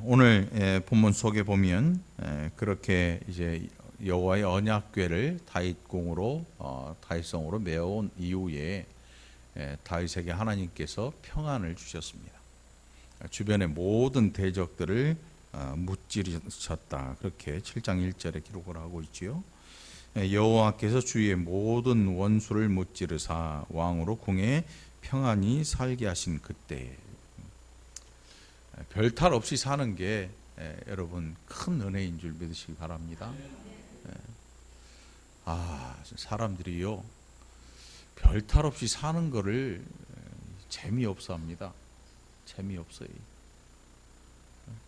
오늘 본문 속에 보면 그렇게 이제 여호와의 언약궤를 다윗궁으로 다윗성으로 메어온 이후에 다윗에게 하나님께서 평안을 주셨습니다. 주변의 모든 대적들을 무찌르셨다. 그렇게 7장 1절에 기록을 하고 있지요. 여호와께서 주의 모든 원수를 무찌르사 왕으로 궁에 평안히 살게 하신 그때, 별탈 없이 사는 게 여러분 큰 은혜인 줄 믿으시기 바랍니다. 사람들이요, 별탈 없이 사는 거를 재미없어 합니다. 재미없어요.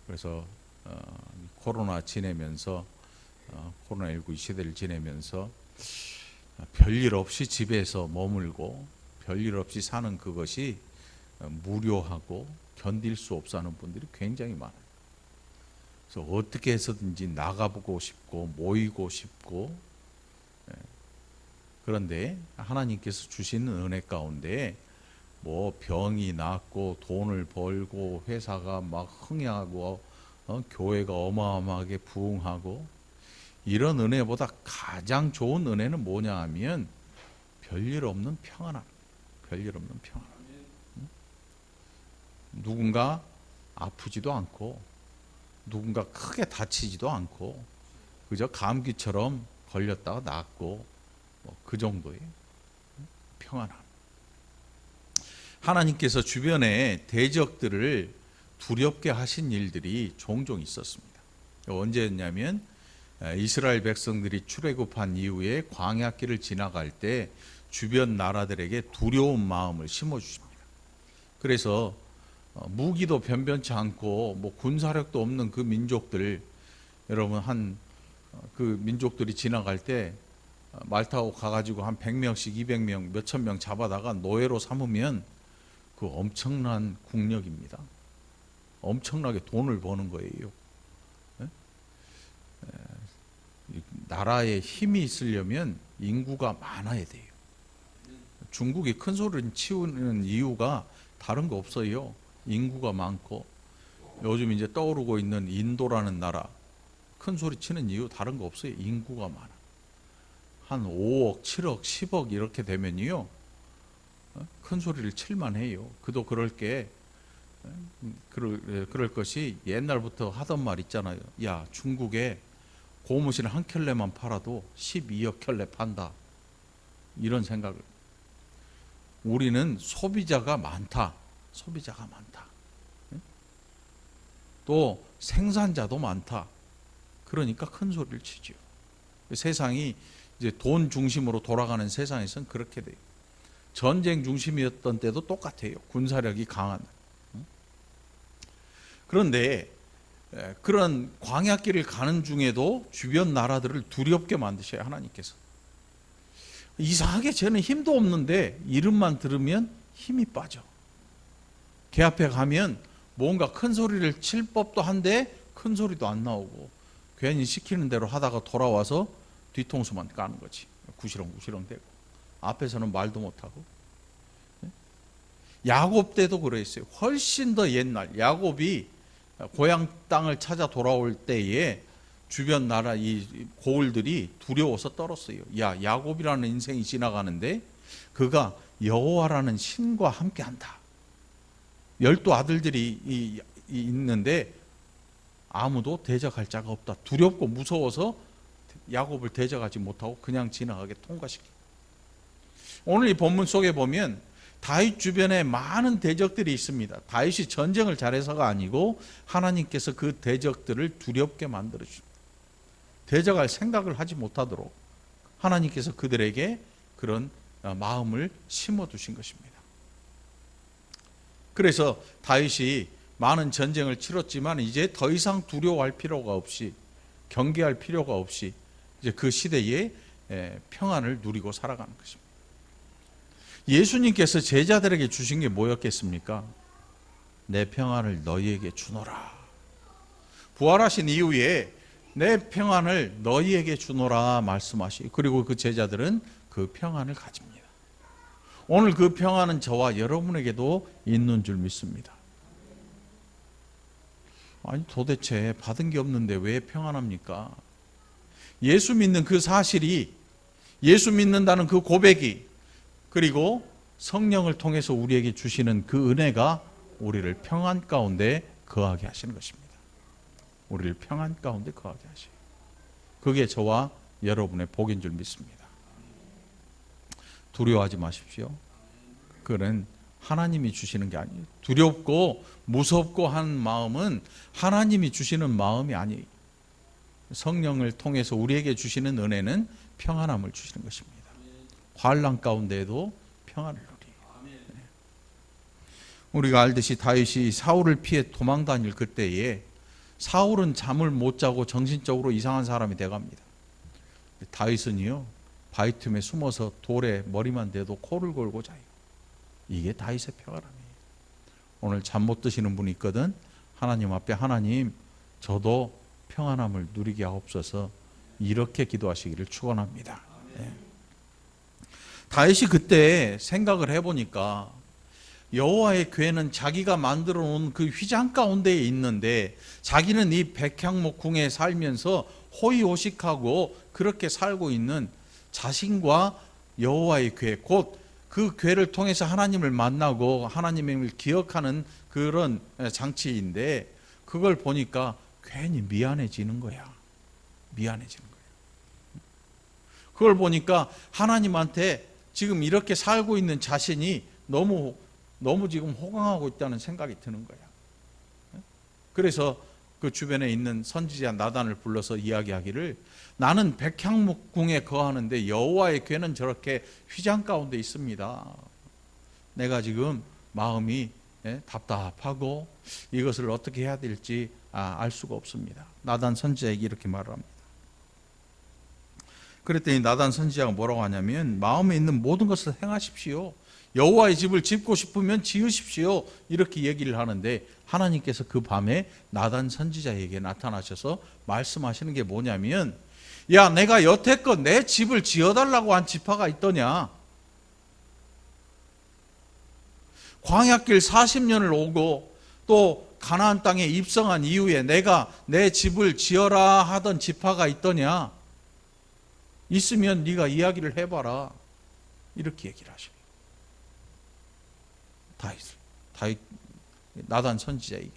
그래서 코로나 지내면서 코로나19 이 시대를 지내면서 별일 없이 집에서 머물고 별일 없이 사는 그것이 무료하고 견딜 수 없어 하는 분들이 굉장히 많아요. 그래서 어떻게 해서든지 나가보고 싶고 모이고 싶고, 그런데 하나님께서 주시는 은혜 가운데 뭐 병이 낫고 돈을 벌고 회사가 막 흥행하고 교회가 어마어마하게 부흥하고, 이런 은혜보다 가장 좋은 은혜는 뭐냐 하면 별일 없는 평안함. 별일 없는 평안함. 누군가 아프지도 않고 누군가 크게 다치지도 않고 그저 감기처럼 걸렸다가 낫고 그 정도의 평안함. 하나님께서 주변에 대적들을 두렵게 하신 일들이 종종 있었습니다. 언제였냐면 이스라엘 백성들이 출애굽한 이후에 광야길을 지나갈 때 주변 나라들에게 두려운 마음을 심어주십니다. 그래서 무기도 변변치 않고 뭐 군사력도 없는 그 민족들, 여러분 그 민족들이 지나갈 때 말 타고 가가지고 한 100명씩 200명 몇천 명 잡아다가 노예로 삼으면 그 엄청난 국력입니다. 엄청나게 돈을 버는 거예요. 나라에 힘이 있으려면 인구가 많아야 돼요. 중국이 큰 소리를 치우는 이유가 다른 거 없어요. 인구가 많고, 요즘 이제 떠오르고 있는 인도라는 나라, 큰 소리 치는 이유 다른 거 없어요. 인구가 많아. 한 5억, 7억, 10억 이렇게 되면요, 큰 소리를 칠만 해요. 그도 그럴 것이 옛날부터 하던 말 있잖아요. 야, 중국에 고무신 한 켤레만 팔아도 12억 켤레 판다. 이런 생각을. 우리는 소비자가 많다. 소비자가 많다. 또 생산자도 많다. 그러니까 큰 소리를 치죠. 세상이 이제 돈 중심으로 돌아가는 세상에서는 그렇게 돼요. 전쟁 중심이었던 때도 똑같아요. 군사력이 강한. 그런데 그런 광야길을 가는 중에도 주변 나라들을 두렵게 만드셔요, 하나님께서. 이상하게 저는 힘도 없는데 이름만 들으면 힘이 빠져. 개 앞에 가면 뭔가 큰 소리를 칠 법도 한데 큰 소리도 안 나오고, 괜히 시키는 대로 하다가 돌아와서 뒤통수만 까는 거지. 구시렁구시렁 대고 앞에서는 말도 못하고. 야곱 때도 그랬어요. 훨씬 더 옛날, 야곱이 고향 땅을 찾아 돌아올 때에 주변 나라 이 고을들이 두려워서 떨었어요. 야, 야곱이라는 인생이 지나가는데 그가 여호와라는 신과 함께한다. 12 아들들이 있는데 아무도 대적할 자가 없다. 두렵고 무서워서 야곱을 대적하지 못하고 그냥 지나가게 통과시키. 오늘 이 본문 속에 보면 다윗 주변에 많은 대적들이 있습니다. 다윗이 전쟁을 잘해서가 아니고 하나님께서 그 대적들을 두렵게 만들어 주십니다. 대적할 생각을 하지 못하도록 하나님께서 그들에게 그런 마음을 심어 두신 것입니다. 그래서 다윗이 많은 전쟁을 치렀지만 이제 더 이상 두려워할 필요가 없이, 경계할 필요가 없이 이제 그 시대에 평안을 누리고 살아가는 것입니다. 예수님께서 제자들에게 주신 게 뭐였겠습니까? 내 평안을 너희에게 주노라. 부활하신 이후에 내 평안을 너희에게 주노라 말씀하시고, 그리고 그 제자들은 그 평안을 가집니다. 오늘 그 평안은 저와 여러분에게도 있는 줄 믿습니다. 아니 도대체 받은 게 없는데 왜 평안합니까? 예수 믿는 그 사실이, 예수 믿는다는 그 고백이, 그리고 성령을 통해서 우리에게 주시는 그 은혜가 우리를 평안 가운데 거하게 하시는 것입니다. 우리를 평안 가운데 거하게 하셔요. 그게 저와 여러분의 복인 줄 믿습니다. 두려워하지 마십시오. 그는 하나님이 주시는 게 아니에요. 두렵고 무섭고 한 마음은 하나님이 주시는 마음이 아니에요. 성령을 통해서 우리에게 주시는 은혜는 평안함을 주시는 것입니다. 환난 가운데에도 평안을 누리요. 우리가 알듯이 다윗이 사울을 피해 도망 다닐 그때에 사울은 잠을 못 자고 정신적으로 이상한 사람이 돼갑니다. 다윗은요, 바위 틈에 숨어서 돌에 머리만 대도 코를 골고 자요. 이게 다윗의 평안함이에요. 오늘 잠 못 드시는 분이 있거든. 하나님 앞에, 하나님 저도 평안함을 누리게 하옵소서, 이렇게 기도하시기를 축원합니다. 네. 다윗이 그때 생각을 해보니까 여호와의 궤는 자기가 만들어 놓은 그 휘장 가운데에 있는데, 자기는 이 백향목 궁에 살면서 호의호식하고 그렇게 살고 있는 자신과 여호와의 궤, 곧 그 궤를 통해서 하나님을 만나고 하나님을 기억하는 그런 장치인데, 그걸 보니까 괜히 미안해지는 거야. 미안해지는 거야. 그걸 보니까 하나님한테 지금 이렇게 살고 있는 자신이 너무 지금 호강하고 있다는 생각이 드는 거야. 그래서 그 주변에 있는 선지자 나단을 불러서 이야기하기를, 나는 백향목궁에 거하는데 여호와의 궤는 저렇게 휘장 가운데 있습니다. 내가 지금 마음이 답답하고 이것을 어떻게 해야 될지 알 수가 없습니다. 나단 선지자에게 이렇게 말을 합니다. 그랬더니 나단 선지자가 뭐라고 하냐면, 마음에 있는 모든 것을 행하십시오. 여호와의 집을 짓고 싶으면 지으십시오. 이렇게 얘기를 하는데, 하나님께서 그 밤에 나단 선지자에게 나타나셔서 말씀하시는 게 뭐냐면, 야, 내가 여태껏 내 집을 지어달라고 한 지파가 있더냐? 광야길 40년을 오고 또 가나안 땅에 입성한 이후에 내가 내 집을 지어라 하던 지파가 있더냐? 있으면 네가 이야기를 해봐라. 이렇게 얘기를 하셔요. 다윗 나단 선지자에게.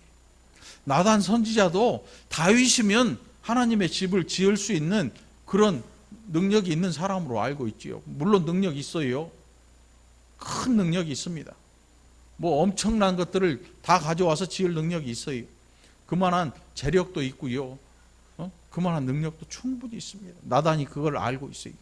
나단 선지자도 다윗이면 하나님의 집을 지을 수 있는 그런 능력이 있는 사람으로 알고 있지요. 물론 능력이 있어요. 큰 능력이 있습니다. 뭐 엄청난 것들을 다 가져와서 지을 능력이 있어요. 그만한 재력도 있고요. 그만한 능력도 충분히 있습니다. 나단이 그걸 알고 있어요.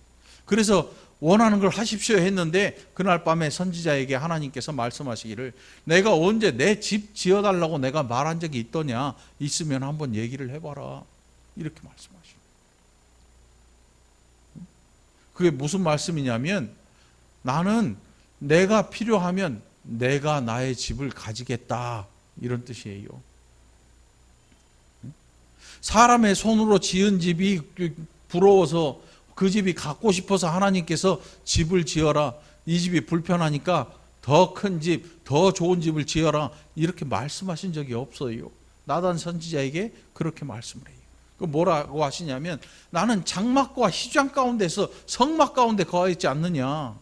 그래서 원하는 걸 하십시오 했는데, 그날 밤에 선지자에게 하나님께서 말씀하시기를, 내가 언제 내 집 지어달라고 내가 말한 적이 있더냐? 있으면 한번 얘기를 해봐라. 이렇게 말씀하시고. 그게 무슨 말씀이냐면, 나는 내가 필요하면 내가 나의 집을 가지겠다, 이런 뜻이에요. 사람의 손으로 지은 집이 부러워서 그 집이 갖고 싶어서 하나님께서 집을 지어라, 이 집이 불편하니까 더 큰 집, 더 좋은 집을 지어라, 이렇게 말씀하신 적이 없어요. 나단 선지자에게 그렇게 말씀을 해요. 그 뭐라고 하시냐면, 나는 장막과 휘장 가운데서 성막 가운데 거하 있지 않느냐.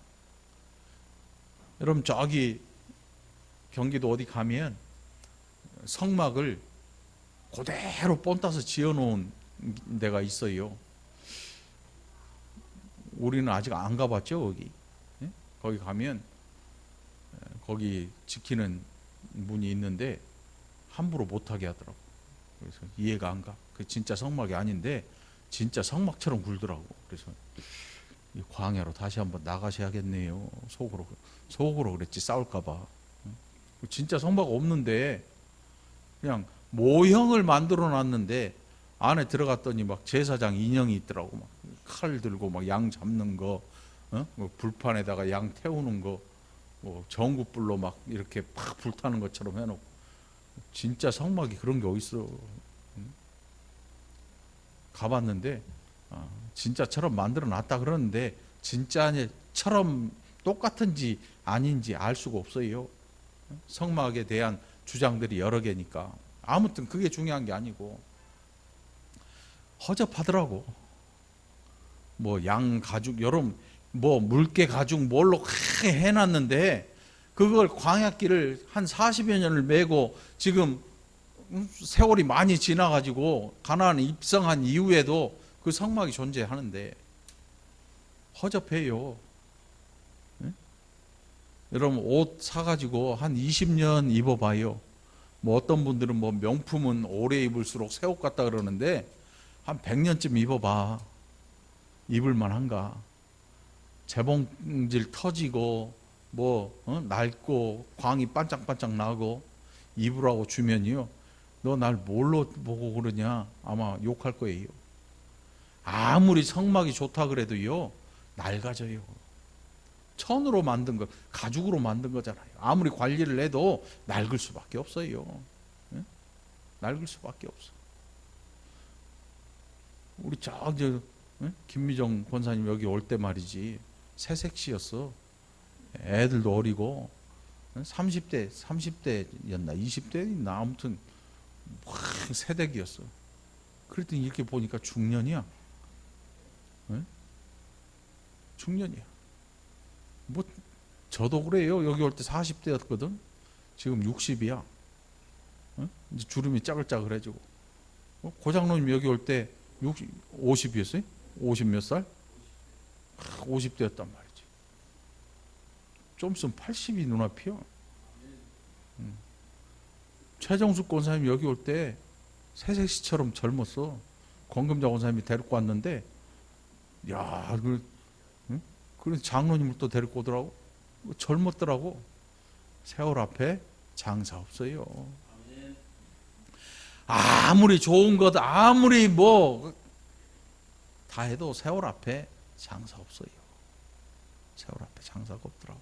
여러분, 저기 경기도 어디 가면 성막을 그대로 본따서 지어놓은 데가 있어요. 우리는 아직 안 가봤죠, 거기. 거기 가면 거기 지키는 분이 있는데 함부로 못하게 하더라고. 그래서 이해가 안 가. 그 진짜 성막이 아닌데 진짜 성막처럼 굴더라고. 그래서 이 광야로 다시 한번 나가셔야겠네요. 속으로 그랬지, 싸울까봐. 진짜 성막 없는데 그냥 모형을 만들어 놨는데, 안에 들어갔더니 막 제사장 인형이 있더라고. 막 칼 들고 막 양 잡는 거, 뭐 불판에다가 양 태우는 거, 뭐 전구불로 막 이렇게 팍 불타는 것처럼 해놓고. 진짜 성막이 그런 게 어딨어. 가봤는데 진짜처럼 만들어 놨다 그러는데, 진짜처럼 똑같은지 아닌지 알 수가 없어요. 성막에 대한 주장들이 여러 개니까 아무튼 그게 중요한 게 아니고 허접하더라고. 뭐 양 가죽 여름 뭐 물개 가죽 뭘로 크게 해놨는데 그걸 광야길을 한 40여 년을 메고 지금 세월이 많이 지나가지고 가나안 입성한 이후에도 그 성막이 존재하는데 허접해요. 네? 여러분 옷 사가지고 한 20년 입어봐요. 뭐 어떤 분들은 뭐 명품은 오래 입을수록 새 옷 같다 그러는데 한 100년쯤 입어봐. 입을만 한가? 재봉질 터지고 뭐 낡고 광이 반짝반짝 나고 입으라고 주면요, 너 날 뭘로 보고 그러냐 아마 욕할 거예요. 아무리 성막이 좋다 그래도요 낡아져요. 천으로 만든 거, 가죽으로 만든 거잖아요. 아무리 관리를 해도 낡을 수밖에 없어요. 네? 낡을 수밖에 없어. 우리 저기 김미정 권사님 여기 올 때 말이지 새색시였어. 애들도 어리고 30대였나 20대였나 아무튼 확 새댁이었어. 그랬더니 이렇게 보니까 중년이야. 네? 중년이야. 뭐 저도 그래요. 여기 올 때 40대였거든. 지금 60이야. 이제 주름이 짜글짜글해지고. 고장로님 여기 올 때 50이었어요? 50 몇 살? 50대였단 말이지. 좀 있으면 80이 눈앞이야. 최정숙 권사님 여기 올 때 새색시처럼 젊었어. 권금자 권사님이 데리고 왔는데, 야, 그래서 장로님을 또 데리고 오더라고. 젊었더라고. 세월 앞에 장사 없어요. 아무리 좋은 것, 아무리 뭐 다 해도 세월 앞에 장사 없어요. 세월 앞에 장사가 없더라고.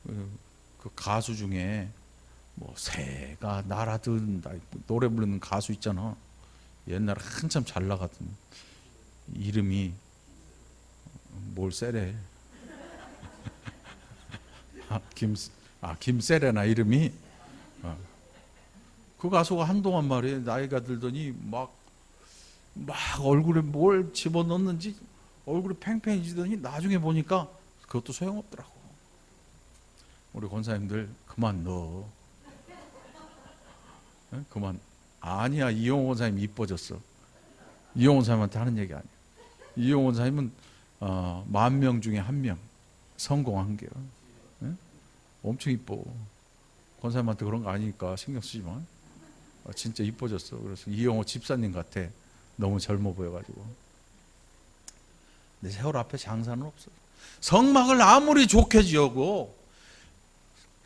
그 가수 중에 뭐 새가 날아든다 노래 부르는 가수 있잖아. 옛날에 한참 잘 나가던 이름이 뭘 세래? 김세래나 이름이. 그 가수가 한동안 말이에요. 나이가 들더니 막 얼굴에 뭘 집어넣는지 얼굴이 팽팽해지더니 나중에 보니까 그것도 소용없더라고. 우리 권사님들 그만 넣어. 그만. 아니야, 이용호 권사님 이뻐졌어. 이용호 권사님한테 하는 얘기 아니야. 이용호 권사님은 10,000명 중에 1명 성공한 게요. 엄청 이뻐. 권사님한테 그런 거 아니니까 신경 쓰지만 진짜 이뻐졌어. 그래서 이용호 집사님 같아. 너무 젊어 보여가지고. 근데 세월 앞에 장사는 없어. 성막을 아무리 좋게 지어고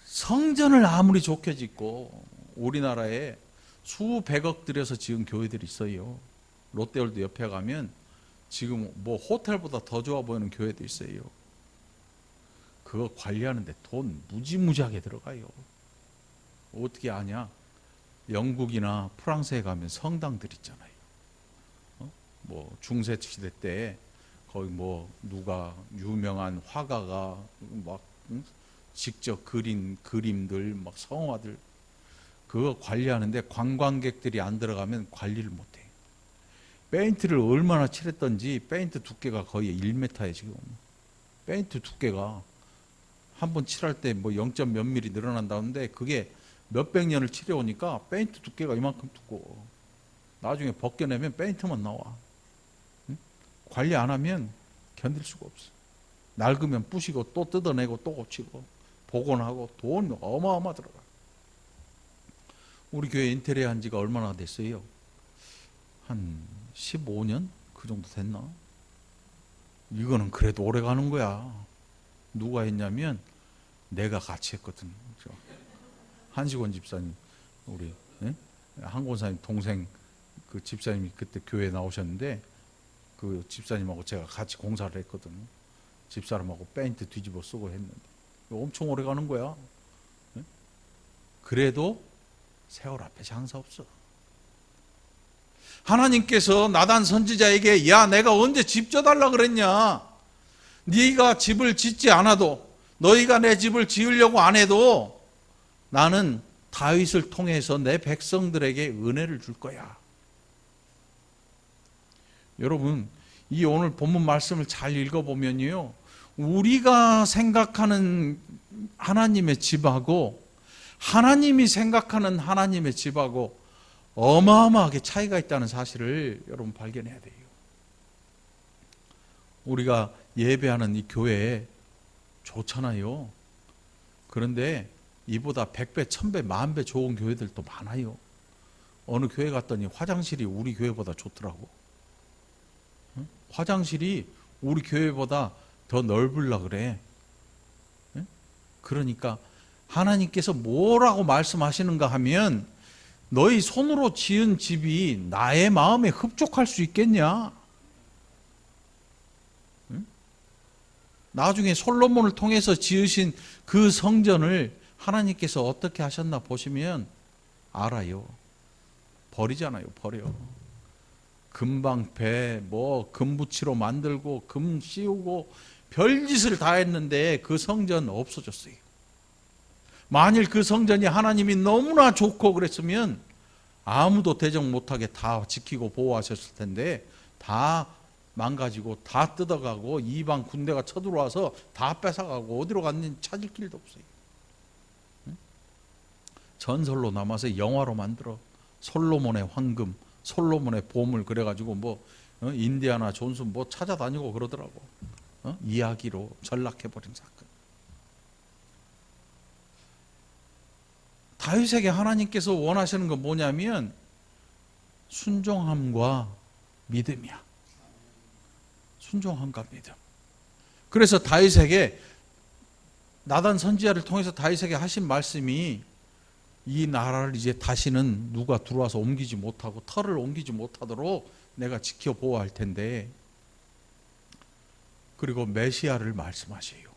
성전을 아무리 좋게 짓고 우리나라에 수백억 들여서 지은 교회들이 있어요. 롯데월드 옆에 가면 지금 뭐 호텔보다 더 좋아 보이는 교회도 있어요. 그거 관리하는데 돈 무지무지하게 들어가요. 어떻게 아냐? 영국이나 프랑스에 가면 성당들 있잖아요. 뭐 중세 시대 때 거기 뭐 누가 유명한 화가가 막 직접 그린 그림들 막 성화들 그거 관리하는데 관광객들이 안 들어가면 관리를 못해. 페인트를 얼마나 칠했던지 페인트 두께가 거의 1m에 지금. 페인트 두께가 한 번 칠할 때 뭐 0. 몇 미리 늘어난다는데 그게 몇백 년을 칠해오니까 페인트 두께가 이만큼 두꺼워. 나중에 벗겨내면 페인트만 나와. 응? 관리 안 하면 견딜 수가 없어. 낡으면 부시고 또 뜯어내고 또 고치고 복원하고 돈 어마어마 들어가. 우리 교회 인테리어 한 지가 얼마나 됐어요? 한 15년? 그 정도 됐나? 이거는 그래도 오래 가는 거야. 누가 했냐면 내가 같이 했거든. 한식원 집사님, 우리 한권사님 동생 그 집사님이 그때 교회에 나오셨는데 그 집사님하고 제가 같이 공사를 했거든. 집사람하고 페인트 뒤집어 쓰고 했는데 엄청 오래 가는 거야. 그래도 세월 앞에 장사 없어. 하나님께서 나단 선지자에게 야 내가 언제 집 져달라 그랬냐. 네가 집을 짓지 않아도 너희가 내 집을 지으려고 안 해도 나는 다윗을 통해서 내 백성들에게 은혜를 줄 거야. 여러분, 이 오늘 본문 말씀을 잘 읽어보면요, 우리가 생각하는 하나님의 집하고 하나님이 생각하는 하나님의 집하고 어마어마하게 차이가 있다는 사실을 여러분 발견해야 돼요. 우리가 예배하는 이 교회 좋잖아요. 그런데 이보다 100배, 1000배, 10,000배 좋은 교회들도 많아요. 어느 교회 갔더니 화장실이 우리 교회보다 좋더라고. 화장실이 우리 교회보다 더 넓으려고 그래. 그러니까 하나님께서 뭐라고 말씀하시는가 하면, 너희 손으로 지은 집이 나의 마음에 흡족할 수 있겠냐? 나중에 솔로몬을 통해서 지으신 그 성전을 하나님께서 어떻게 하셨나 보시면 알아요. 버리잖아요. 버려. 금방 금붙이로 만들고 금 씌우고 별짓을 다 했는데 그 성전 없어졌어요. 만일 그 성전이 하나님이 너무나 좋고 그랬으면 아무도 대적 못하게 다 지키고 보호하셨을 텐데 다 망가지고 다 뜯어가고 이방 군대가 쳐들어와서 다 뺏어가고 어디로 갔는지 찾을 길도 없어요. 전설로 남아서 영화로 만들어. 솔로몬의 황금, 솔로몬의 보물 그래가지고 인디아나 존스 찾아다니고 그러더라고. 이야기로 전락해버린 사건. 다윗에게 하나님께서 원하시는 건 뭐냐면 순종함과 믿음이야. 순종함과 믿음. 그래서 다윗에게, 나단 선지자를 통해서 다윗에게 하신 말씀이, 이 나라를 이제 다시는 누가 들어와서 옮기지 못하고 터를 옮기지 못하도록 내가 지켜 보호할 텐데, 그리고 메시아를 말씀하셔요.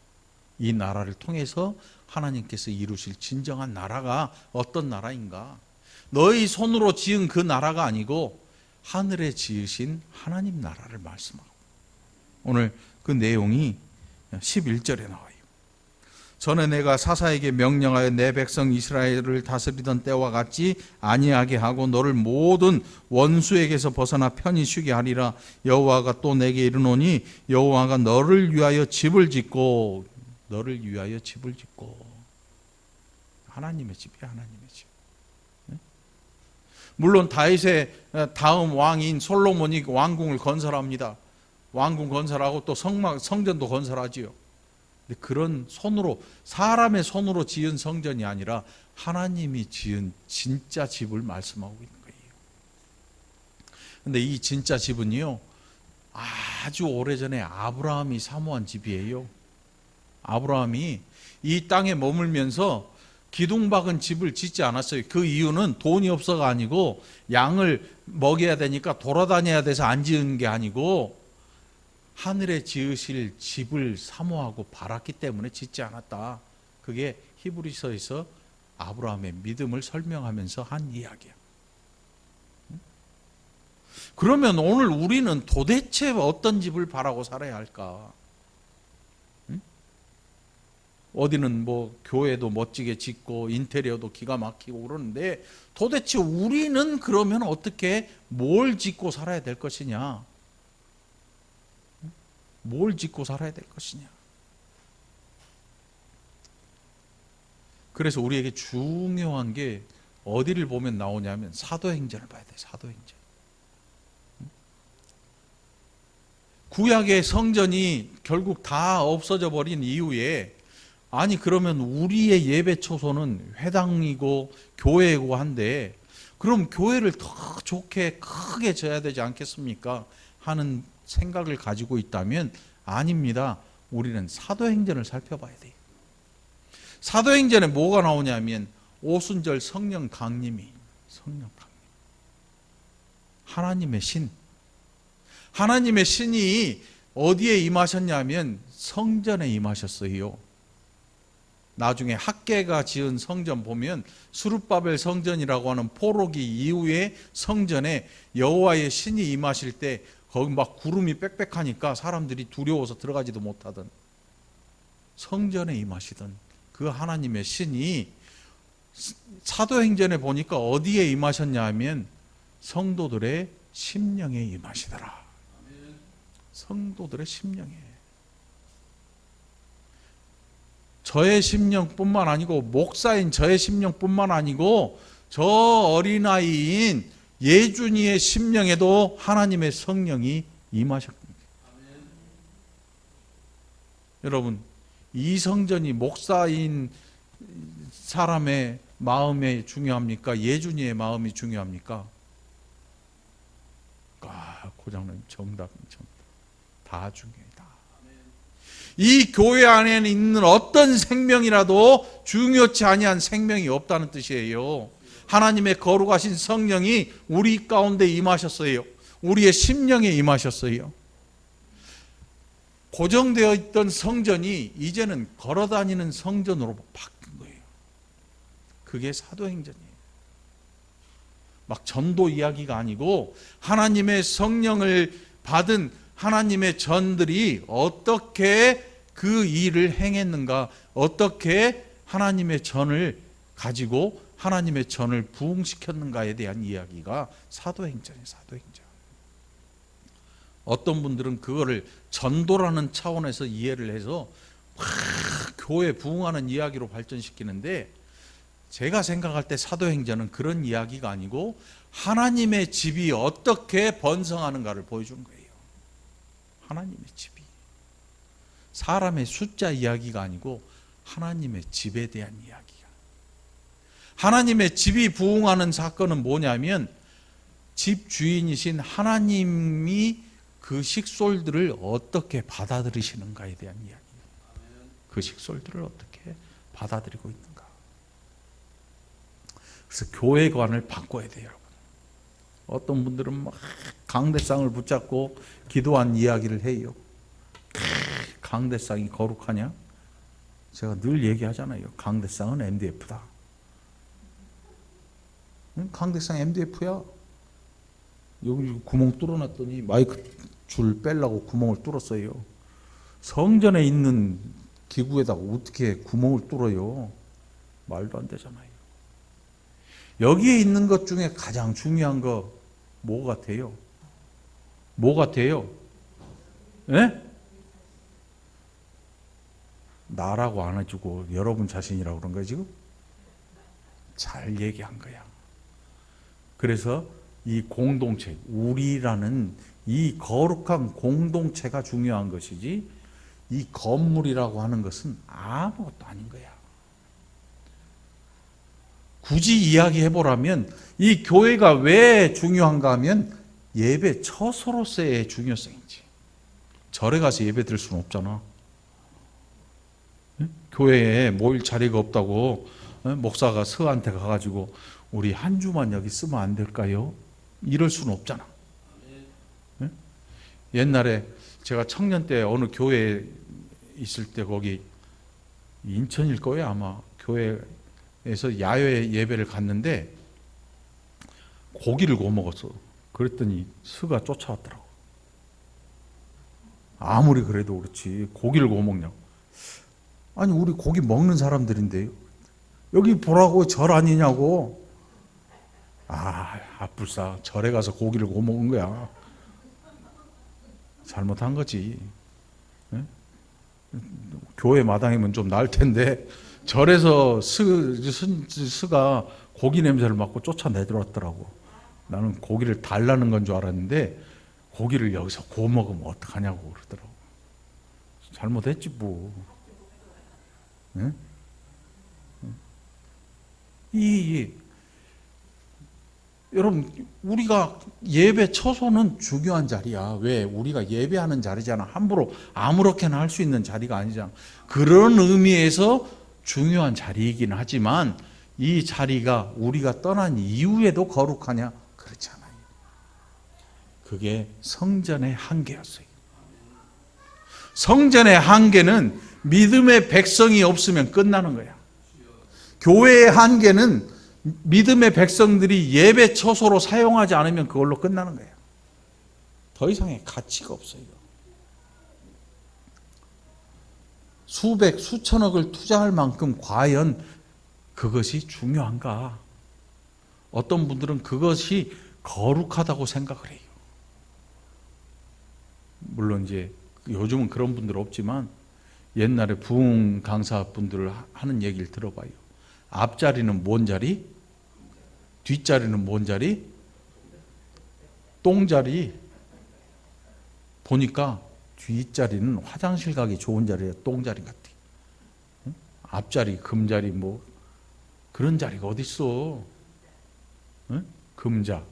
이 나라를 통해서 하나님께서 이루실 진정한 나라가 어떤 나라인가? 너희 손으로 지은 그 나라가 아니고 하늘에 지으신 하나님 나라를 말씀하고, 오늘 그 내용이 11절에 나와요. 전에 내가 사사에게 명령하여 내 백성 이스라엘을 다스리던 때와 같이 아니하게 하고 너를 모든 원수에게서 벗어나 편히 쉬게 하리라. 여호와가 또 내게 이르노니 여호와가 너를 위하여 집을 짓고, 너를 위하여 집을 짓고. 하나님의 집이야, 하나님의 집. 물론 다윗의 다음 왕인 솔로몬이 왕궁을 건설합니다. 왕궁 건설하고 또 성전도 건설하지요. 근데 그런 손으로, 사람의 손으로 지은 성전이 아니라 하나님이 지은 진짜 집을 말씀하고 있는 거예요. 근데 이 진짜 집은요, 아주 오래전에 아브라함이 사모한 집이에요. 아브라함이 이 땅에 머물면서 기둥박은 집을 짓지 않았어요. 그 이유는 돈이 없어가 아니고 양을 먹여야 되니까 돌아다녀야 돼서 안 지은 게 아니고 하늘에 지으실 집을 사모하고 바랐기 때문에 짓지 않았다. 그게 히브리서에서 아브라함의 믿음을 설명하면서 한 이야기야. 그러면 오늘 우리는 도대체 어떤 집을 바라고 살아야 할까? 어디는 교회도 멋지게 짓고 인테리어도 기가 막히고 그러는데, 도대체 우리는 그러면 어떻게 뭘 짓고 살아야 될 것이냐? 뭘 짓고 살아야 될 것이냐? 그래서 우리에게 중요한 게 어디를 보면 나오냐면 사도행전을 봐야 돼. 사도행전. 구약의 성전이 결국 다 없어져 버린 이후에, 아니 그러면 우리의 예배 초소는 회당이고 교회이고 한데, 그럼 교회를 더 좋게 크게 져야 되지 않겠습니까? 하는 생각을 가지고 있다면 아닙니다. 우리는 사도행전을 살펴봐야 돼요. 사도행전에 뭐가 나오냐면 오순절 성령 강림이, 성령 강림. 하나님의 신. 하나님의 신이 어디에 임하셨냐면 성전에 임하셨어요. 나중에 학개가 지은 성전 보면 수룹바벨 성전이라고 하는 포로기 이후의 성전에 여호와의 신이 임하실 때 거기 막 구름이 빽빽하니까 사람들이 두려워서 들어가지도 못하던, 성전에 임하시던 그 하나님의 신이 사도행전에 보니까 어디에 임하셨냐 하면 성도들의 심령에 임하시더라. 성도들의 심령에. 저의 심령뿐만 아니고 목사인 저의 심령뿐만 아니고 저 어린아이인 예준이의 심령에도 하나님의 성령이 임하셨습니다. 여러분, 이 성전이 목사인 사람의 마음이 중요합니까? 예준이의 마음이 중요합니까? 고장님 정답입니다. 다 중요하다. 이 교회 안에 있는 어떤 생명이라도 중요치 아니한 생명이 없다는 뜻이에요. 하나님의 거룩하신 성령이 우리 가운데 임하셨어요. 우리의 심령에 임하셨어요. 고정되어 있던 성전이 이제는 걸어다니는 성전으로 바뀐 거예요. 그게 사도행전이에요. 막 전도 이야기가 아니고 하나님의 성령을 받은 하나님의 전들이 어떻게 그 일을 행했는가, 어떻게 하나님의 전을 가지고 하나님의 전을 부흥시켰는가에 대한 이야기가 사도행전이에요. 사도행전. 어떤 분들은 그거를 전도라는 차원에서 이해를 해서 교회 부흥하는 이야기로 발전시키는데, 제가 생각할 때 사도행전은 그런 이야기가 아니고 하나님의 집이 어떻게 번성하는가를 보여준 거예요. 하나님의 집이. 사람의 숫자 이야기가 아니고 하나님의 집에 대한 이야기가. 하나님의 집이 부흥하는 사건은 뭐냐면 집 주인이신 하나님이 그 식솔들을 어떻게 받아들이시는가에 대한 이야기예요. 그 식솔들을 어떻게 받아들이고 있는가. 그래서 교회관을 바꿔야 돼요, 여러분. 어떤 분들은 막 강대상을 붙잡고 기도한 이야기를 해요. 강대상이 거룩하냐? 제가 늘 얘기하잖아요. 강대상은 MDF다. 강대상 MDF야. 여기 구멍 뚫어놨더니 마이크 줄 빼려고 구멍을 뚫었어요. 성전에 있는 기구에다가 어떻게 구멍을 뚫어요? 말도 안 되잖아요. 여기에 있는 것 중에 가장 중요한 거 뭐 같아요? 뭐 같아요? 예? 나라고 안 해주고 여러분 자신이라고 그런 거야 지금? 잘 얘기한 거야. 그래서 이 공동체, 우리라는 이 거룩한 공동체가 중요한 것이지 이 건물이라고 하는 것은 아무것도 아닌 거야. 굳이 이야기해보라면 이 교회가 왜 중요한가 하면 예배 처소로서의 중요성이지. 절에 가서 예배 드릴 수는 없잖아. 교회에 모일 자리가 없다고 목사가 서한테 가가지고 우리 한 주만 여기 쓰면 안 될까요? 이럴 수는 없잖아. 옛날에 제가 청년 때 어느 교회에 있을 때 거기 인천일 거예요 아마. 교회에서 야외 예배를 갔는데 고기를 구워 먹었어. 그랬더니 스가 쫓아왔더라고. 아무리 그래도 그렇지 고기를 구워 먹냐고. 아니 우리 고기 먹는 사람들인데요. 여기 보라고 절 아니냐고. 아뿔싸 절에 가서 고기를 구워 먹은 거야. 잘못한 거지. 교회 마당이면 좀 나을 텐데 절에서 스가 고기 냄새를 맡고 쫓아내들었더라고. 나는 고기를 달라는 건 줄 알았는데 고기를 여기서 구워 먹으면 어떡하냐고 그러더라고. 잘못했지 뭐. 응? 여러분 우리가 예배 처소는 중요한 자리야. 왜? 우리가 예배하는 자리잖아. 함부로 아무렇게나 할 수 있는 자리가 아니잖아. 그런 의미에서 중요한 자리이긴 하지만 이 자리가 우리가 떠난 이후에도 거룩하냐? 그렇지 않아요. 그게 성전의 한계였어요. 성전의 한계는 믿음의 백성이 없으면 끝나는 거야. 교회의 한계는 믿음의 백성들이 예배 처소로 사용하지 않으면 그걸로 끝나는 거예요. 더 이상의 가치가 없어요. 수백, 수천억을 투자할 만큼 과연 그것이 중요한가? 어떤 분들은 그것이 거룩하다고 생각을 해요. 물론 이제 요즘은 그런 분들 없지만 옛날에 부흥 강사분들 하는 얘기를 들어봐요. 앞자리는 뭔 자리? 뒷자리는 뭔 자리? 똥자리. 보니까 뒷자리는 화장실 가기 좋은 자리예요. 똥자리 같아. 앞자리, 금자리 뭐 그런 자리가 어디 있어? 금자.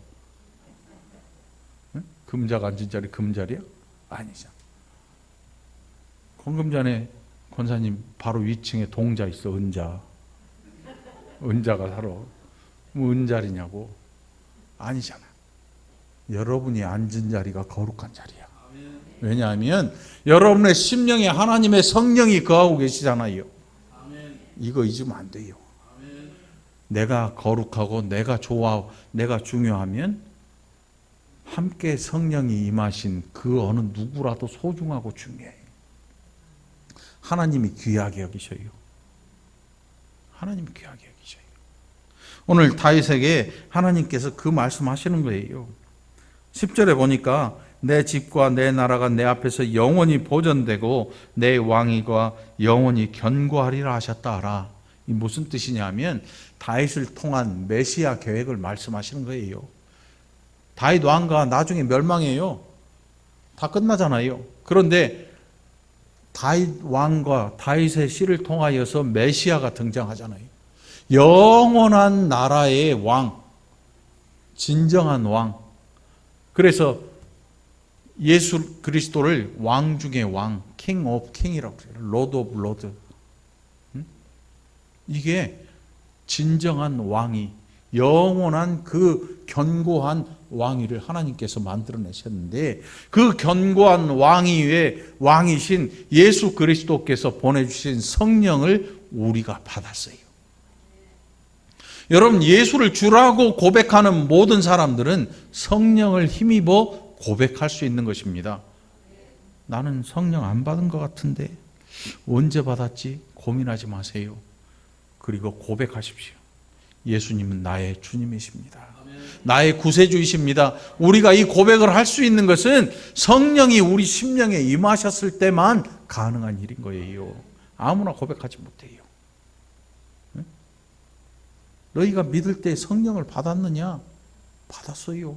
금자가 앉은 자리 금자리야? 아니잖아. 방금 전에 권사님 바로 위층에 동자 있어. 은자. 은자가 살아. 뭐 은자리냐고. 아니잖아. 여러분이 앉은 자리가 거룩한 자리야. 왜냐하면 여러분의 심령에 하나님의 성령이 거하고 계시잖아요. 이거 잊으면 안 돼요. 내가 거룩하고 내가 좋아, 내가 중요하면 함께 성령이 임하신 그 어느 누구라도 소중하고 중요해요. 하나님이 귀하게 여기셔요. 하나님이 귀하게 여기셔요. 오늘 다윗에게 하나님께서 그 말씀하시는 거예요. 10절에 보니까 내 집과 내 나라가 내 앞에서 영원히 보존되고 내 왕위가 영원히 견고하리라 하셨다 하라. 이 무슨 뜻이냐면 다윗을 통한 메시아 계획을 말씀하시는 거예요. 다윗 왕가 나중에 멸망해요. 다 끝나잖아요. 그런데 다윗 왕과 다윗의 씨를 통하여서 메시아가 등장하잖아요. 영원한 나라의 왕, 진정한 왕. 그래서 예수 그리스도를 왕 중의 왕, king of king이라고 그래요. lord of lord. 이게 진정한 왕이, 영원한 그 견고한 왕위를 하나님께서 만들어내셨는데 그 견고한 왕위의 왕이신 예수 그리스도께서 보내주신 성령을 우리가 받았어요. 여러분, 예수를 주라고 고백하는 모든 사람들은 성령을 힘입어 고백할 수 있는 것입니다. 나는 성령 안 받은 것 같은데 언제 받았지? 고민하지 마세요. 그리고 고백하십시오. 예수님은 나의 주님이십니다. 나의 구세주이십니다. 우리가 이 고백을 할 수 있는 것은 성령이 우리 심령에 임하셨을 때만 가능한 일인 거예요. 아무나 고백하지 못해요. 너희가 믿을 때 성령을 받았느냐? 받았어요.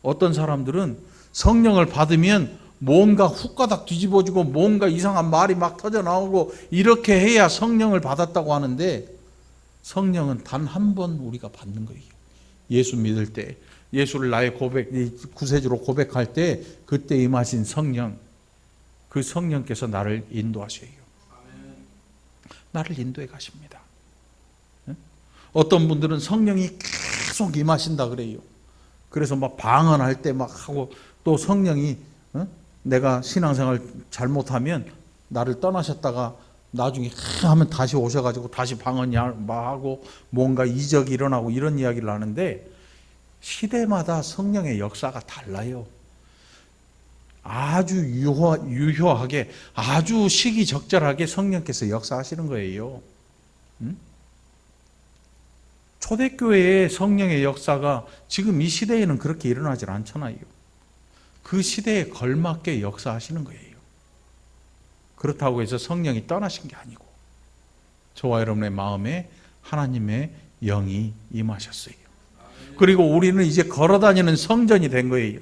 어떤 사람들은 성령을 받으면 뭔가 훅가닥 뒤집어지고 뭔가 이상한 말이 막 터져 나오고 이렇게 해야 성령을 받았다고 하는데 성령은 단 한 번 우리가 받는 거예요. 예수 믿을 때, 예수를 나의 구세주로 고백할 때 그때 임하신 성령, 그 성령께서 나를 인도하셔요. 나를 인도해 가십니다. 어떤 분들은 성령이 계속 임하신다 그래요. 그래서 막 방언할 때 막 하고 또 성령이 내가 신앙생활 잘못하면 나를 떠나셨다가 나중에 하면 다시 오셔가지고 다시 방언하고 뭔가 이적이 일어나고 이런 이야기를 하는데 시대마다 성령의 역사가 달라요. 아주 유효하게 아주 시기적절하게 성령께서 역사하시는 거예요. 초대교회의 성령의 역사가 지금 이 시대에는 그렇게 일어나질 않잖아요. 그 시대에 걸맞게 역사하시는 거예요. 그렇다고 해서 성령이 떠나신 게 아니고 저와 여러분의 마음에 하나님의 영이 임하셨어요. 그리고 우리는 이제 걸어다니는 성전이 된 거예요.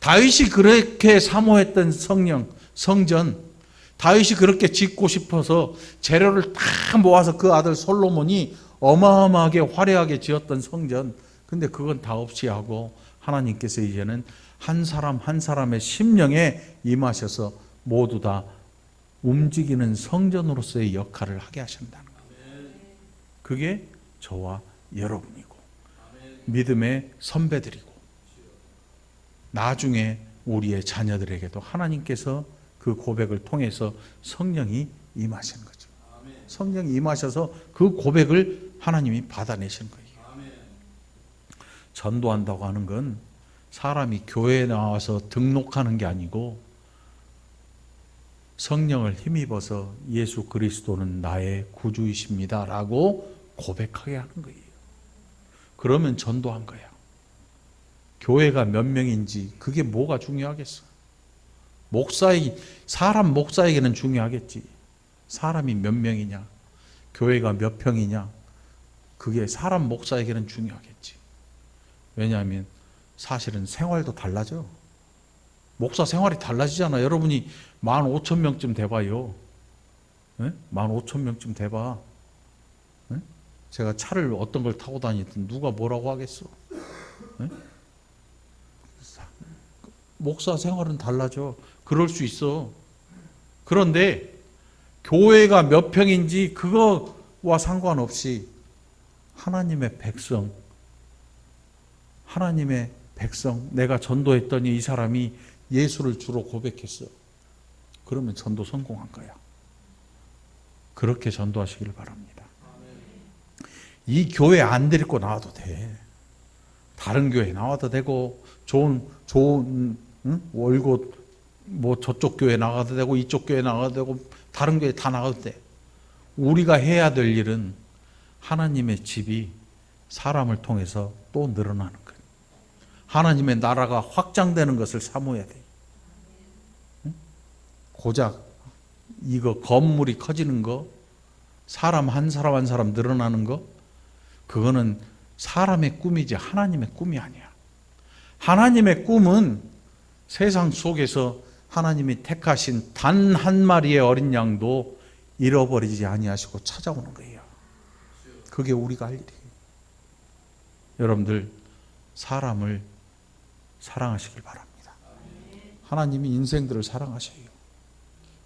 다윗이 그렇게 사모했던 성전, 다윗이 그렇게 짓고 싶어서 재료를 다 모아서 그 아들 솔로몬이 어마어마하게 화려하게 지었던 성전, 근데 그건 다 없이 하고 하나님께서 이제는 한 사람 한 사람의 심령에 임하셔서 모두 다 움직이는 성전으로서의 역할을 하게 하신다는 거예요. 그게 저와 여러분이고 믿음의 선배들이고 나중에 우리의 자녀들에게도 하나님께서 그 고백을 통해서 성령이 임하시는 거죠. 성령이 임하셔서 그 고백을 하나님이 받아내시는 거예요. 전도한다고 하는 건 사람이 교회에 나와서 등록하는 게 아니고 성령을 힘입어서 예수 그리스도는 나의 구주이십니다 라고 고백하게 하는 거예요. 그러면 전도한 거야. 교회가 몇 명인지 그게 뭐가 중요하겠어. 사람 목사에게는 중요하겠지. 사람이 몇 명이냐, 교회가 몇 평이냐, 그게 사람 목사에게는 중요하겠지. 왜냐하면 사실은 생활도 달라져. 목사 생활이 달라지잖아. 여러분이 15,000명쯤 돼봐요. 15,000명쯤 돼봐. 제가 차를 어떤 걸 타고 다니든 누가 뭐라고 하겠어. 목사 생활은 달라져. 그럴 수 있어. 그런데 교회가 몇 평인지 그거와 상관없이 하나님의 백성, 내가 전도했더니 이 사람이 예수를 주로 고백했어. 그러면 전도 성공한 거야. 그렇게 전도하시길 바랍니다. 이 교회 안 데리고 나와도 돼. 다른 교회 나와도 되고, 좋은 월급 뭐 저쪽 교회 나가도 되고, 이쪽 교회 나가도 되고, 다른 교회 다 나가도 돼. 우리가 해야 될 일은 하나님의 집이 사람을 통해서 또 늘어나는 거예요. 하나님의 나라가 확장되는 것을 사모해야 돼. 고작 이거 건물이 커지는 거, 사람 한 사람 한 사람 늘어나는 거, 그거는 사람의 꿈이지 하나님의 꿈이 아니야. 하나님의 꿈은 세상 속에서 하나님이 택하신 단 한 마리의 어린 양도 잃어버리지 아니하시고 찾아오는 거예요. 그게 우리가 할 일이에요. 여러분들 사람을 사랑하시길 바랍니다. 하나님이 인생들을 사랑하셔요.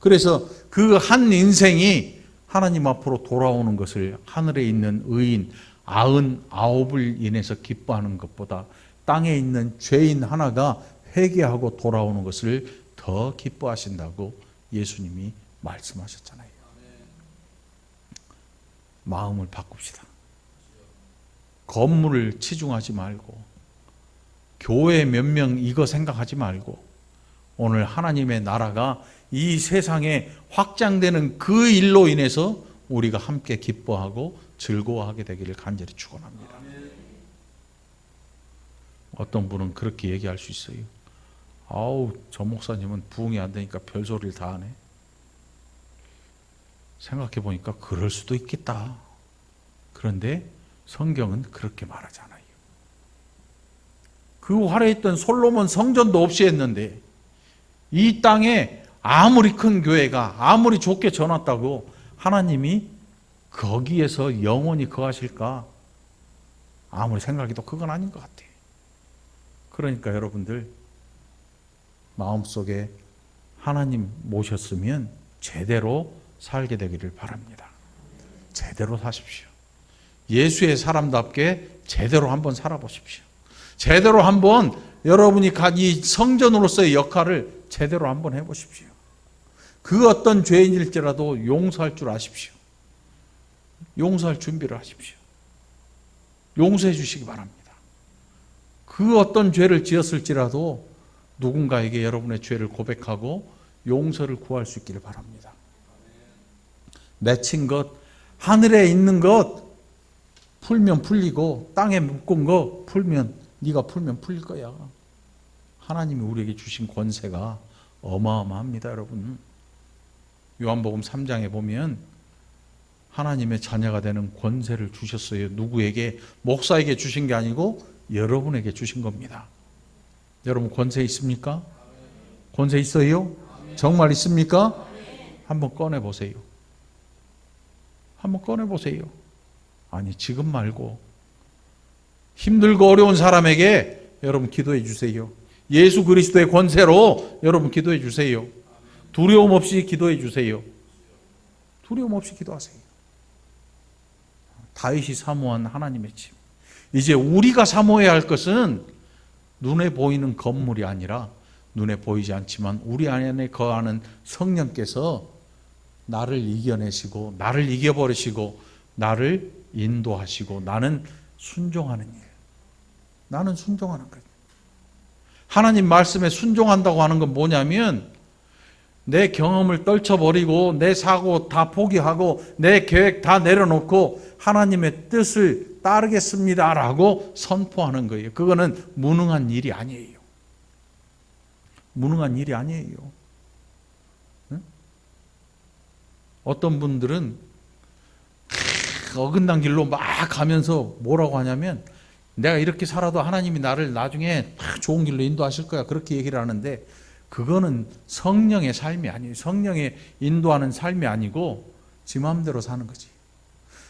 그래서 그 한 인생이 하나님 앞으로 돌아오는 것을 하늘에 있는 의인 99을 인해서 기뻐하는 것보다 땅에 있는 죄인 하나가 회개하고 돌아오는 것을 더 기뻐하신다고 예수님이 말씀하셨잖아요. 마음을 바꿉시다. 건물을 치중하지 말고, 교회 몇 명 이거 생각하지 말고, 오늘 하나님의 나라가 이 세상에 확장되는 그 일로 인해서 우리가 함께 기뻐하고 즐거워하게 되기를 간절히 축원합니다. 어떤 분은 그렇게 얘기할 수 있어요. 아우, 저 목사님은 부흥이 안 되니까 별소리를 다 하네. 생각해 보니까 그럴 수도 있겠다. 그런데 성경은 그렇게 말하지 않아요. 그 화려했던 솔로몬 성전도 없이 했는데, 이 땅에 아무리 큰 교회가 아무리 좋게 전왔다고 하나님이 거기에서 영원히 거하실까? 아무리 생각해도 그건 아닌 것 같아요. 그러니까 여러분들 마음속에 하나님 모셨으면 제대로 살게 되기를 바랍니다. 제대로 사십시오. 예수의 사람답게 제대로 한번 살아보십시오. 제대로 한번 여러분이 이 성전으로서의 역할을 제대로 한번 해보십시오. 그 어떤 죄인일지라도 용서할 줄 아십시오. 용서할 준비를 하십시오. 용서해 주시기 바랍니다. 그 어떤 죄를 지었을지라도 누군가에게 여러분의 죄를 고백하고 용서를 구할 수 있기를 바랍니다. 맺힌 것, 하늘에 있는 것 풀면 풀리고 땅에 묶은 거 네가 풀면 풀릴 거야. 하나님이 우리에게 주신 권세가 어마어마합니다, 여러분. 요한복음 3장에 보면 하나님의 자녀가 되는 권세를 주셨어요. 누구에게? 목사에게 주신 게 아니고 여러분에게 주신 겁니다. 여러분 권세 있습니까? 권세 있어요? 정말 있습니까? 한번 꺼내보세요. 한번 꺼내보세요. 아니, 지금 말고 힘들고 어려운 사람에게 여러분 기도해 주세요. 예수 그리스도의 권세로 여러분 기도해 주세요. 두려움 없이 기도해 주세요. 두려움 없이 기도하세요. 다윗이 사모한 하나님의 집. 이제 우리가 사모해야 할 것은 눈에 보이는 건물이 아니라 눈에 보이지 않지만 우리 안에 거하는 성령께서 나를 이겨내시고 나를 이겨버리시고 나를 인도하시고 나는 순종하는 일. 나는 순종하는 거예요. 하나님 말씀에 순종한다고 하는 건 뭐냐면 내 경험을 떨쳐버리고 내 사고 다 포기하고 내 계획 다 내려놓고 하나님의 뜻을 따르겠습니다라고 선포하는 거예요. 그거는 무능한 일이 아니에요. 무능한 일이 아니에요. 응? 어떤 분들은 어긋난 길로 막 가면서 뭐라고 하냐면 내가 이렇게 살아도 하나님이 나를 나중에 좋은 길로 인도하실 거야. 그렇게 얘기를 하는데 그거는 성령의 삶이 아니에요. 성령의 인도하는 삶이 아니고 지 마음대로 사는 거지.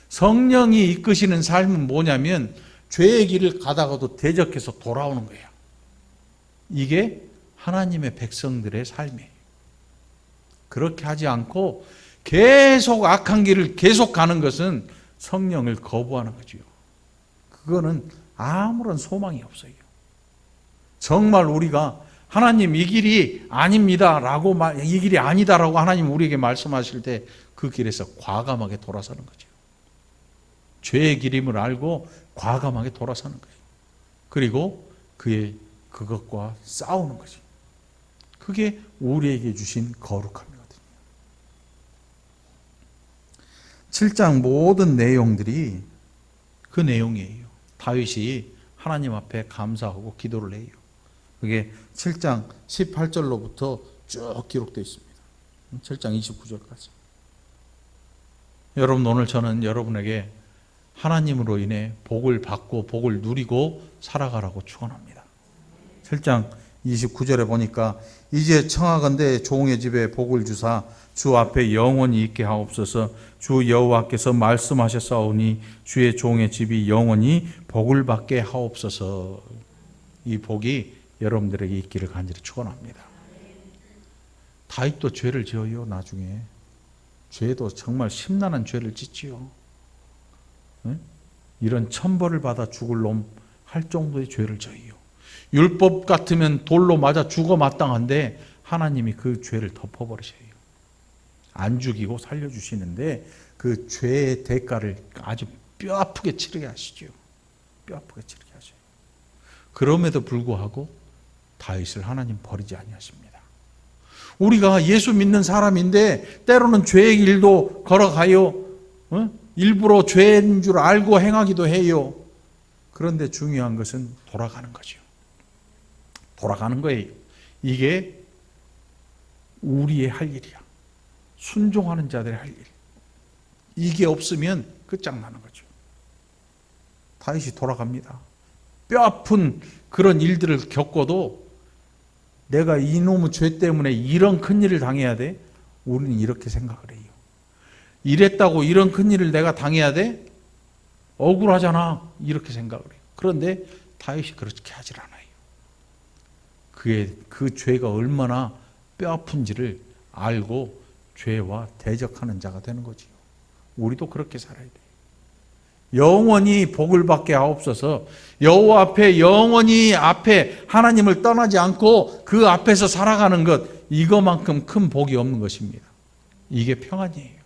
성령이 이끄시는 삶은 뭐냐면 죄의 길을 가다가도 대적해서 돌아오는 거예요. 이게 하나님의 백성들의 삶이에요. 그렇게 하지 않고 계속 악한 길을 계속 가는 것은 성령을 거부하는 거죠. 그거는 아무런 소망이 없어요. 정말 우리가 하나님 이 길이 아닙니다 라고 이 길이 아니다라고 하나님 우리에게 말씀하실 때 그 길에서 과감하게 돌아서는 거죠. 죄의 길임을 알고 과감하게 돌아서는 거예요. 그리고 그것과 싸우는 거죠. 그게 우리에게 주신 거룩함이거든요. 7장 모든 내용들이 그 내용이에요. 다윗이 하나님 앞에 감사하고 기도를 해요. 그게 7장 18절로부터 쭉 기록되어 있습니다. 7장 29절까지. 여러분, 오늘 저는 여러분에게 하나님으로 인해 복을 받고 복을 누리고 살아가라고 축원합니다. 7장 29절에 보니까 이제 청하건대 종의 집에 복을 주사 주 앞에 영원히 있게 하옵소서. 주 여호와께서 말씀하셨사오니 주의 종의 집이 영원히 복을 받게 하옵소서. 이 복이 여러분들에게 있기를 간절히 축원합니다. 다윗도 죄를 지어요. 나중에 죄도 정말 심란한 죄를 짓지요. 이런 천벌을 받아 죽을 놈 할 정도의 죄를 져요. 율법 같으면 돌로 맞아 죽어 마땅한데 하나님이 그 죄를 덮어버리셔요. 안 죽이고 살려주시는데 그 죄의 대가를 아주 뼈아프게 치르게 하시죠. 뼈아프게 치르게 하셔요. 그럼에도 불구하고 다윗을 하나님 버리지 아니하십니다. 우리가 예수 믿는 사람인데 때로는 죄의 길도 걸어가요. 일부러 죄인 줄 알고 행하기도 해요. 그런데 중요한 것은 돌아가는 거죠. 돌아가는 거예요. 이게 우리의 할 일이야. 순종하는 자들의 할 일. 이게 없으면 끝장나는 거죠. 다윗이 돌아갑니다. 뼈아픈 그런 일들을 겪어도 내가 이놈의 죄 때문에 이런 큰일을 당해야 돼? 우리는 이렇게 생각을 해요. 이랬다고 이런 큰일을 내가 당해야 돼? 억울하잖아. 이렇게 생각을 해요. 그런데 다윗이 그렇게 하질 않아요. 그 죄가 얼마나 뼈아픈지를 알고 죄와 대적하는 자가 되는 거지요. 우리도 그렇게 살아야 돼요. 영원히 복을 받게 하옵소서. 여호와 앞에 영원히 앞에 하나님을 떠나지 않고 그 앞에서 살아가는 것, 이거만큼 큰 복이 없는 것입니다. 이게 평안이에요.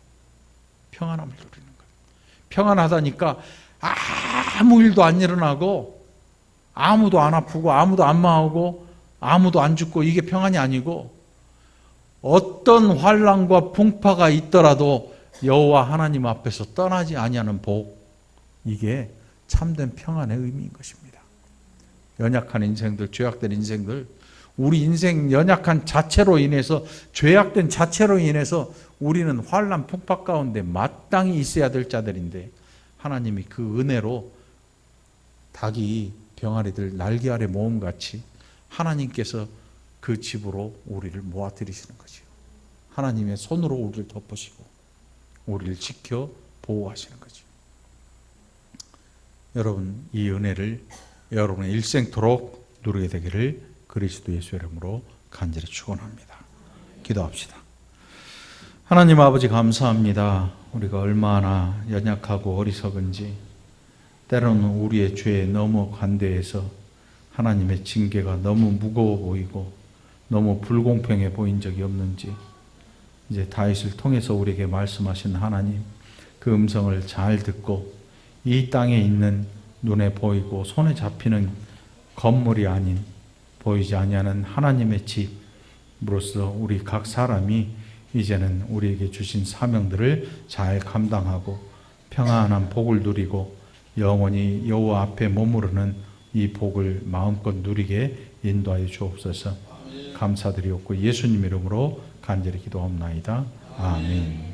평안함을 누리는 것. 평안하다니까 아무 일도 안 일어나고 아무도 안 아프고 아무도 안 망하고 아무도 안 죽고 이게 평안이 아니고 어떤 환난과 풍파가 있더라도 여호와 하나님 앞에서 떠나지 아니하는 복, 이게 참된 평안의 의미인 것입니다. 연약한 인생들, 죄악된 인생들, 우리 인생 연약한 자체로 인해서, 죄악된 자체로 인해서 우리는 환난 풍파 가운데 마땅히 있어야 될 자들인데 하나님이 그 은혜로 닭이 병아리들 날개 아래 모음같이 하나님께서 그 집으로 우리를 모아들이시는 거죠. 하나님의 손으로 우리를 덮으시고 우리를 지켜 보호하시는 거죠. 여러분, 이 은혜를 여러분의 일생토록 누리게 되기를 그리스도 예수의 이름으로 간절히 축원합니다. 기도합시다. 하나님 아버지, 감사합니다. 우리가 얼마나 연약하고 어리석은지, 때로는 우리의 죄에 너무 관대해서 하나님의 징계가 너무 무거워 보이고 너무 불공평해 보인 적이 없는지, 이제 다윗을 통해서 우리에게 말씀하신 하나님, 그 음성을 잘 듣고 이 땅에 있는 눈에 보이고 손에 잡히는 건물이 아닌, 보이지 아니하는 하나님의 집, 으로써 우리 각 사람이 이제는 우리에게 주신 사명들을 잘 감당하고 평안한 복을 누리고 영원히 여호와 앞에 머무르는 이 복을 마음껏 누리게 인도하여 주옵소서. 감사드리옵고 예수님 이름으로 간절히 기도합나이다. 아멘.